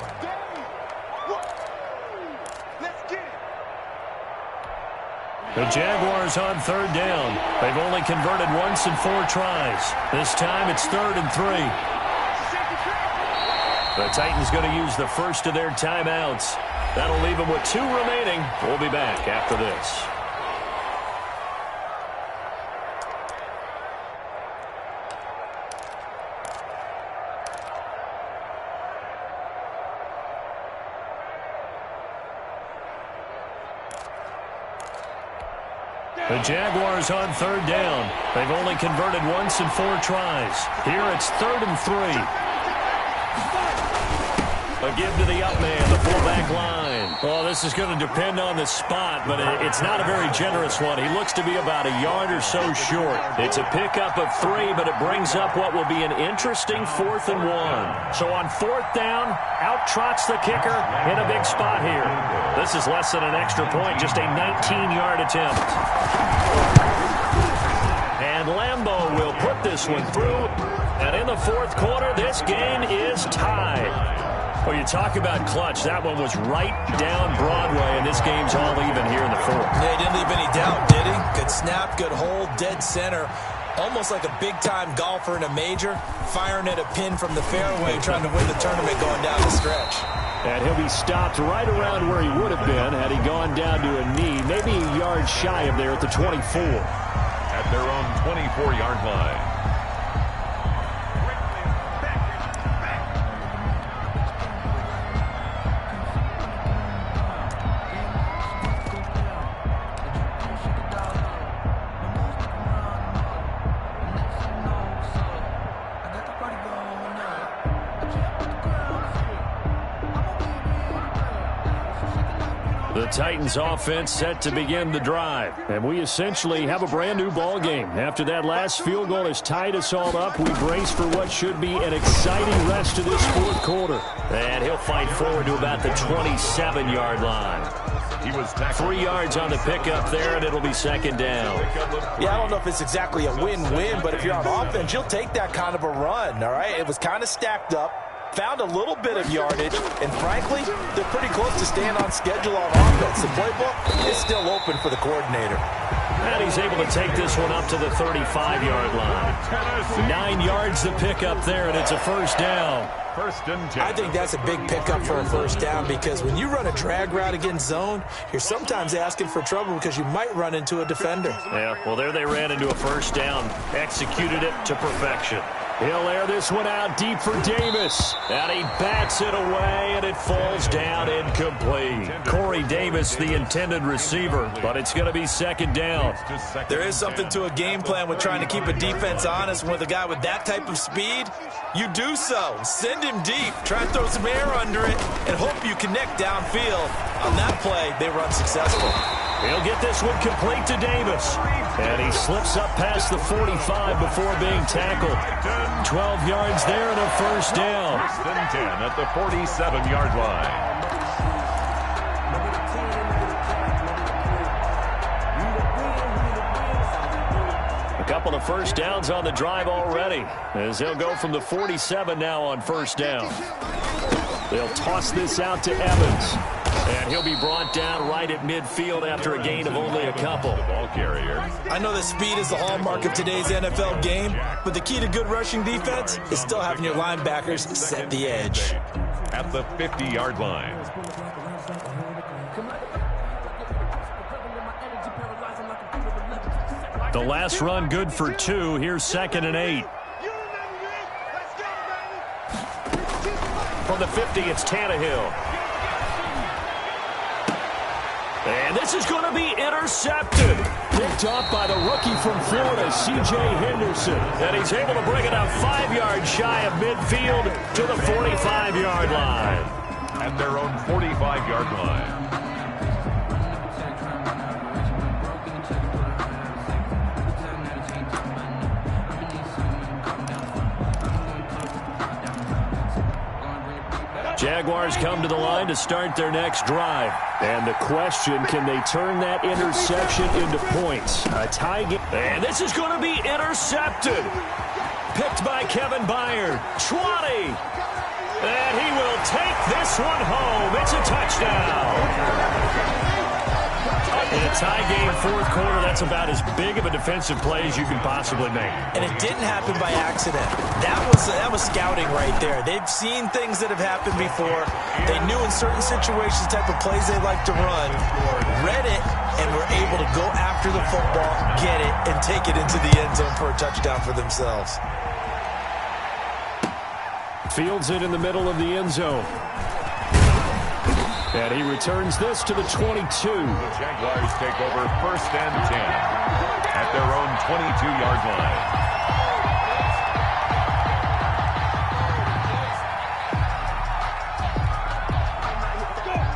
The Jaguars on 3rd down. They've only converted once in 4 tries. This time it's 3rd and 3. The Titans going to use the first of their timeouts. That'll leave them with 2 remaining. We'll be back after this. The Jaguars on 3rd down. They've only converted once in 4 tries. Here it's 3rd and 3. A give to the up man, the fullback line. Well, this is going to depend on the spot, but it's not a very generous one. He looks to be about a yard or so short. It's a pickup of 3, but it brings up what will be an interesting 4th and 1. So on 4th down, out trots the kicker in a big spot here. This is less than an extra point, just a 19-yard attempt. And Lambeau will put this one through. And in the 4th quarter, this game is tied. Well, you talk about clutch. That one was right down Broadway, and this game's all even here in the 4th. Yeah, he didn't leave any doubt, did he? Good snap, good hold, dead center. Almost like a big-time golfer in a major, firing at a pin from the fairway, trying to win the tournament going down the stretch. And he'll be stopped right around where he would have been had he gone down to a knee, maybe a yard shy of there at the 24. At their own 24-yard line. The Titans offense set to begin the drive. And we essentially have a brand new ball game. After that last field goal has tied us all up, we brace for what should be an exciting rest of this 4th quarter. And he'll fight forward to about the 27-yard line. He was 3 yards on the pickup there, and it'll be 2nd down. Yeah, I don't know if it's exactly a win-win, but if you're on offense, you'll take that kind of a run, all right? It was kind of stacked up. found a little bit of yardage, and frankly, they're pretty close to staying on schedule on offense. The playbook is still open for the coordinator. And he's able to take this one up to the 35-yard line. 9 yards to pick up there, and it's a first down. First and 10. I think that's a big pickup for a first down because when you run a drag route against zone, you're sometimes asking for trouble because you might run into a defender. Yeah, well, there they ran into a first down. Executed it to perfection. He'll air this one out deep for Davis. And he bats it away, and it falls down incomplete. Corey Davis, the intended receiver, but it's going to be second down. There is something to a game plan with trying to keep a defense honest. With a guy with that type of speed, you do so. Send him deep. Try and throw some air under it and hope you connect downfield. On that play, they were unsuccessful. He'll get this one complete to Davis. And he slips up past the 45 before being tackled. 12 yards there and a first down. First and 10 at the 47-yard line. A couple of first downs on the drive already, as they'll go from the 47 now on first down. They'll toss this out to Evans. And he'll be brought down right at midfield after a gain of only a couple. Ball carrier. I know that speed is the hallmark of today's NFL game, but the key to good rushing defense is still having your linebackers set the edge. At the 50-yard line. The last run good for 2. Here's 2nd and 8. From the 50, it's Tannehill. And this is going to be intercepted. Picked off by the rookie from Florida, C.J. Henderson. And he's able to bring it up 5 yards shy of midfield to the 45-yard line. At their own 45-yard line. Jaguars come to the line to start their next drive. And the question, can they turn that interception into points? A tie game. And this is going to be intercepted. Picked by Kevin Byard. 20. And he will take this one home. It's a touchdown. In a tie game, fourth quarter, that's about as big of a defensive play as you can possibly make. And it didn't happen by accident. That was scouting right there. They've seen things that have happened before. They knew in certain situations the type of plays they like to run, read it, and were able to go after the football, get it, and take it into the end zone for a touchdown for themselves. Fields it in the middle of the end zone. And he returns this to the 22. The Jaguars take over first and 10 at their own 22-yard line.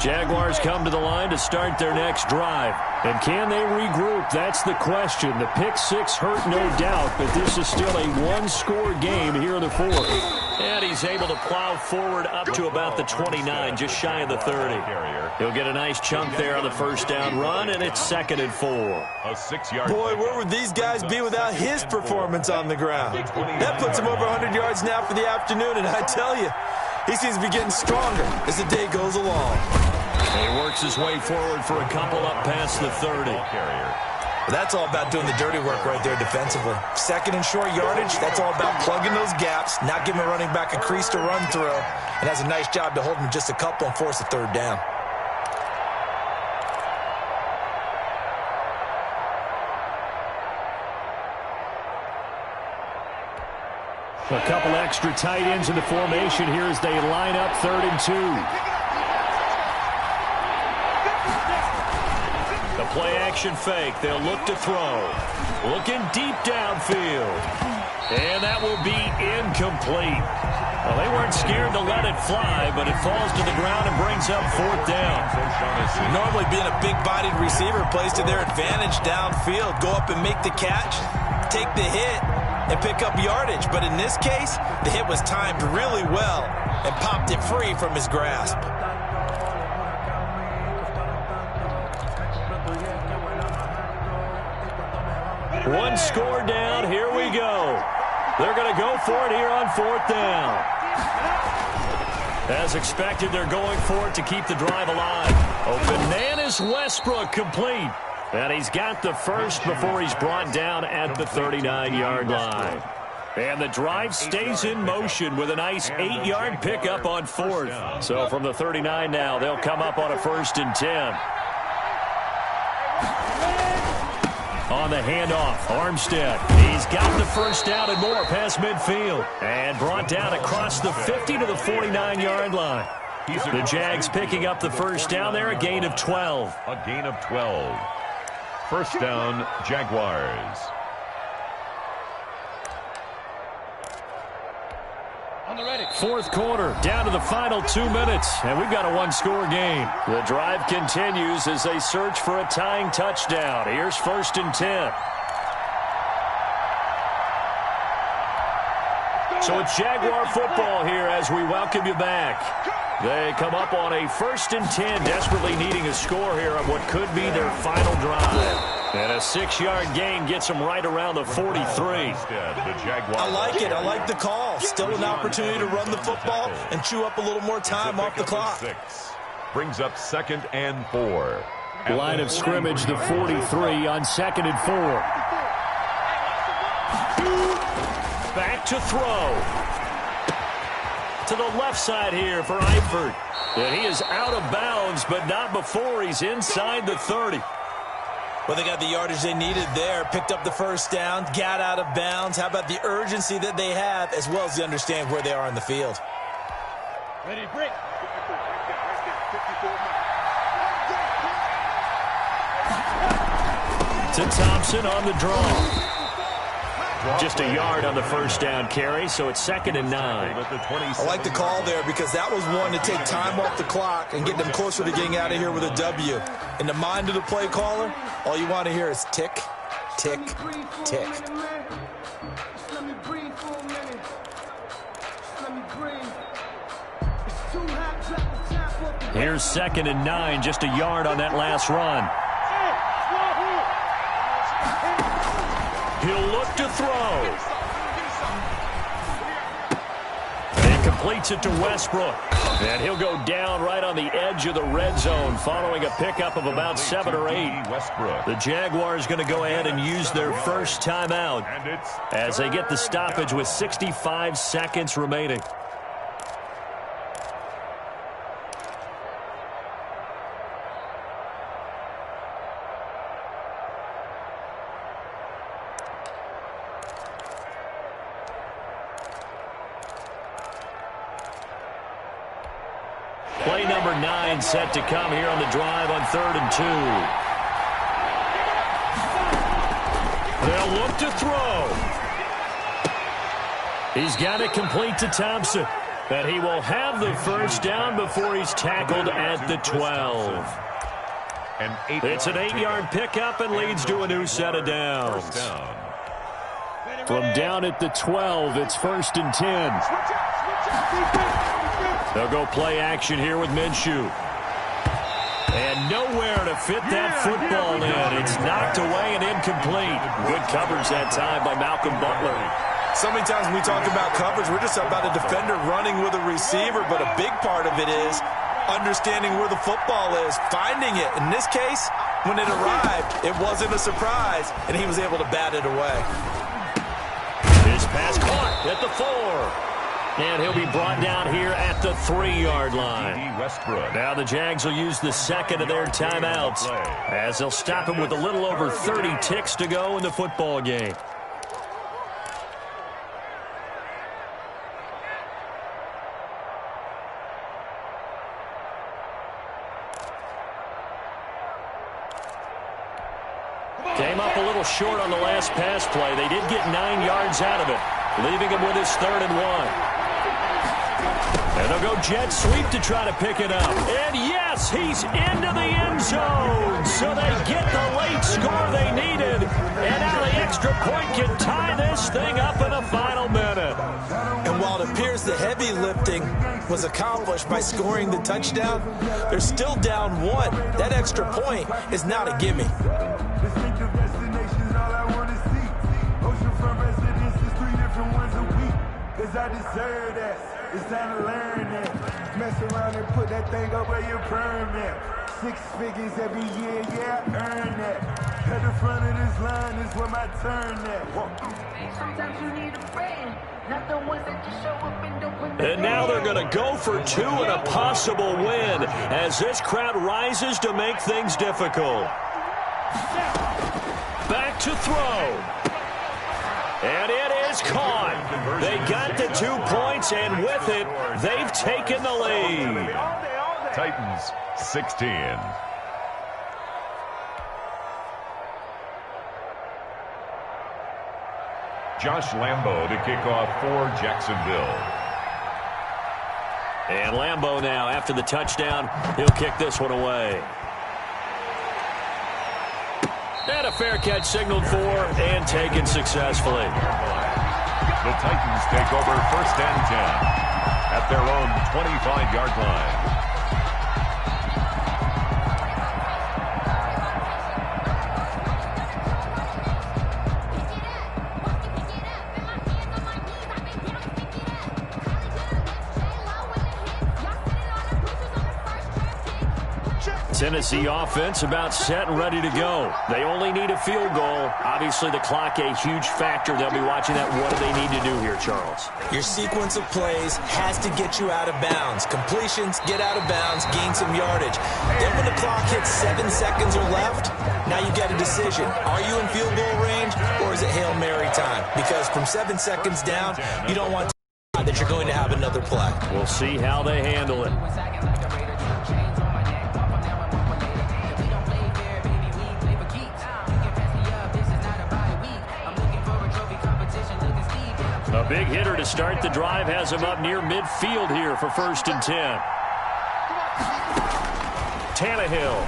Jaguars come to the line to start their next drive. And can they regroup? That's the question. The pick six hurt, no doubt, but this is still a one-score game here in the fourth. And he's able to plow forward up to about the 29, just shy of the 30. He'll get a nice chunk there on the first down run, and it's 2nd and 4. A 6-yard. Boy, where would these guys be without his performance on the ground? That puts him over 100 yards now for the afternoon, and I tell you, he seems to be getting stronger as the day goes along. And he works his way forward for a couple up past the 30. But that's all about doing the dirty work right there defensively. 2nd and short yardage, that's all about plugging those gaps, not giving a running back a crease to run through, and has a nice job to hold him just a couple and force a third down. A couple extra tight ends in the formation here as they line up 3rd and 2. The play-action fake. They'll look to throw. Looking deep downfield. And that will be incomplete. Well, they weren't scared to let it fly, but it falls to the ground and brings up 4th down. Normally being a big-bodied receiver plays to their advantage downfield. Go up and make the catch, take the hit, and pick up yardage. But in this case, the hit was timed really well and popped it free from his grasp. One score down. Here we go. They're going to go for it here on 4th down. As expected, they're going for it to keep the drive alive. Oh, bananas Westbrook complete. And he's got the first before he's brought down at the 39-yard line. And the drive stays in motion with a nice 8-yard pickup on fourth. So from the 39 now, they'll come up on a 1st and 10. On the handoff, Armstead. He's got the first down and more past midfield. And brought down across the 50 to the 49-yard line. The Jags picking up the first down there, a gain of 12. A gain of 12. First down, Jaguars. Fourth quarter, down to the final 2 minutes, and we've got a one-score game. The drive continues as they search for a tying touchdown. Here's 1st and 10. So it's Jaguar football here as we welcome you back. They come up on a 1st and 10, desperately needing a score here on what could be their final drive. And a 6-yard gain gets them right around the 43. I like it. I like the call. Still an opportunity to run the football and chew up a little more time off the clock. Brings up 2nd and 4. Line of scrimmage, the 43 on 2nd and 4. Back to throw. To the left side here for Eifert. And he is out of bounds, but not before he's inside the 30. Well, they got the yardage they needed there, picked up the first down, got out of bounds. How about the urgency that they have, as well as they understand where they are on the field? Ready, break. To Thompson on the draw. Just a yard on the first down carry, so it's 2nd and 9. I like the call there because that was one to take time off the clock and get them closer to getting out of here with a W. In the mind of the play caller, all you want to hear is tick, tick, tick. Here's 2nd and 9, just a yard on that last run. He'll look to throw. And completes it to Westbrook. And he'll go down right on the edge of the red zone following a pickup of about 7 or 8. The Jaguars going to go ahead and use their first timeout as they get the stoppage with 65 seconds remaining. Play number 9 set to come here on the drive on 3rd and 2. They'll look to throw. He's got it complete to Thompson. But he will have the first down before he's tackled at the 12. It's an 8-yard pickup and leads to a new set of downs. From down at the 12, it's 1st and 10. They'll go play action here with Minshew. And nowhere to fit that football in. It's knocked away and incomplete. Good coverage that time by Malcolm Butler. So many times when we talk about coverage, we're just about a defender running with a receiver, but a big part of it is understanding where the football is, finding it. In this case, when it arrived, it wasn't a surprise, and he was able to bat it away. His pass caught at the 4. And he'll be brought down here at the 3-yard line. Now the Jags will use the second of their timeouts as they'll stop him with a little over 30 ticks to go in the football game. Came up a little short on the last pass play. They did get 9 yards out of it, leaving him with his 3rd and 1. And they'll go jet sweep to try to pick it up. And yes, he's into the end zone. So they get the late score they needed. And now the extra point can tie this thing up in the final minute. And while it appears the heavy lifting was accomplished by scoring the touchdown, they're still down 1. That extra point is not a gimme. I deserve that. It's time to learn that. Mess around and put that thing up where your permit. 6 figures every year, yeah, earn that. At the front of this line is where my turn at. Sometimes you need a friend, not the ones that just show up and don't put. And now they're going to go for 2 and a possible win as this crowd rises to make things difficult. Back to throw. And it is caught. They got the 2 points, and with it, they've taken the lead. Titans 16. Josh Lambo to kick off for Jacksonville. And Lambo now, after the touchdown, he'll kick this one away. And a fair catch signaled for and taken successfully. The Titans take over 1st and 10 at their own 25-yard line. Tennessee offense about set and ready to go. They only need a field goal. Obviously, the clock a huge factor. They'll be watching that. What do they need to do here, Charles? Your sequence of plays has to get you out of bounds. Completions, get out of bounds, gain some yardage. Then when the clock hits 7 seconds or left, now you get a decision. Are you in field goal range, or is it Hail Mary time? Because from 7 seconds down, you don't want to that you're going to have another play. We'll see how they handle it. A big hitter to start the drive has him up near midfield here for 1st and 10. Tannehill.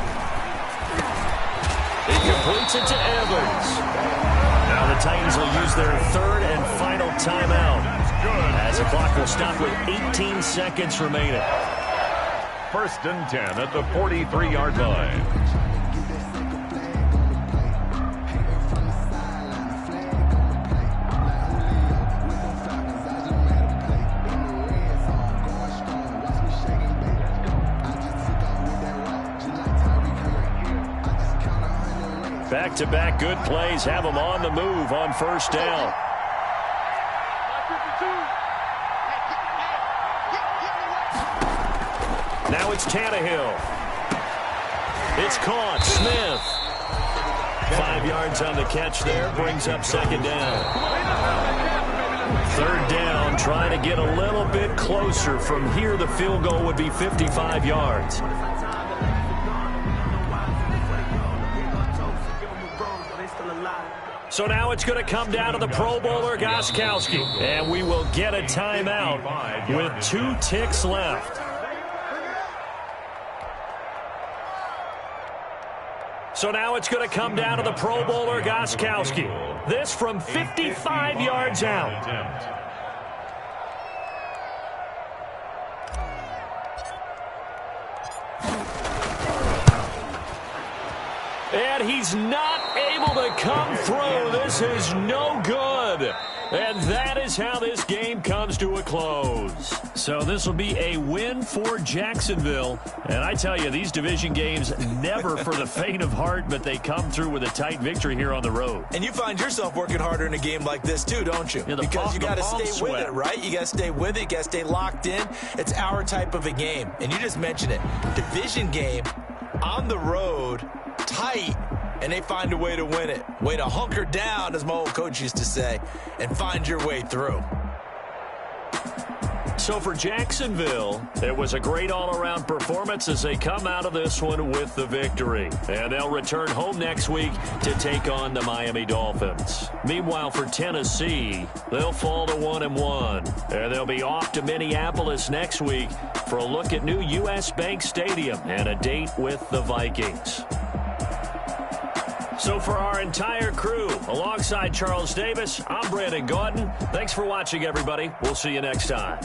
He completes it to Evans. Now the Titans will use their 3rd and final timeout as the clock will stop with 18 seconds remaining. 1st and 10 at the 43-yard line. Back-to-back good plays have them on the move on 1st down. Now it's Tannehill. It's caught. Smith. 5 yards on the catch there. Brings up 2nd down. 3rd down. Trying to get a little bit closer. From here, the field goal would be 55 yards. So now it's going to come down to the Pro Bowler, Gostkowski. And we will get a timeout with 2 ticks left. So now it's going to come down to the Pro Bowler, Gostkowski. This from 55 yards out. And he's not able to come through. This is no good. And that is how this game comes to a close. So this will be a win for Jacksonville. And I tell you, these division games, never for the faint of heart, but they come through with a tight victory here on the road. And you find yourself working harder in a game like this too, don't you? Yeah, because you got to stay with it, right? You got to stay with it. You got to stay locked in. It's our type of a game. And you just mentioned it. Division game on the road, tight, and they find a way to win it. Way to hunker down, as my old coach used to say, and find your way through. So for Jacksonville, it was a great all-around performance as they come out of this one with the victory. And they'll return home next week to take on the Miami Dolphins. Meanwhile, for Tennessee, they'll fall to 1-1. And they'll be off to Minneapolis next week for a look at new U.S. Bank Stadium and a date with the Vikings. So for our entire crew, alongside Charles Davis, I'm Brandon Gaudin. Thanks for watching, everybody. We'll see you next time.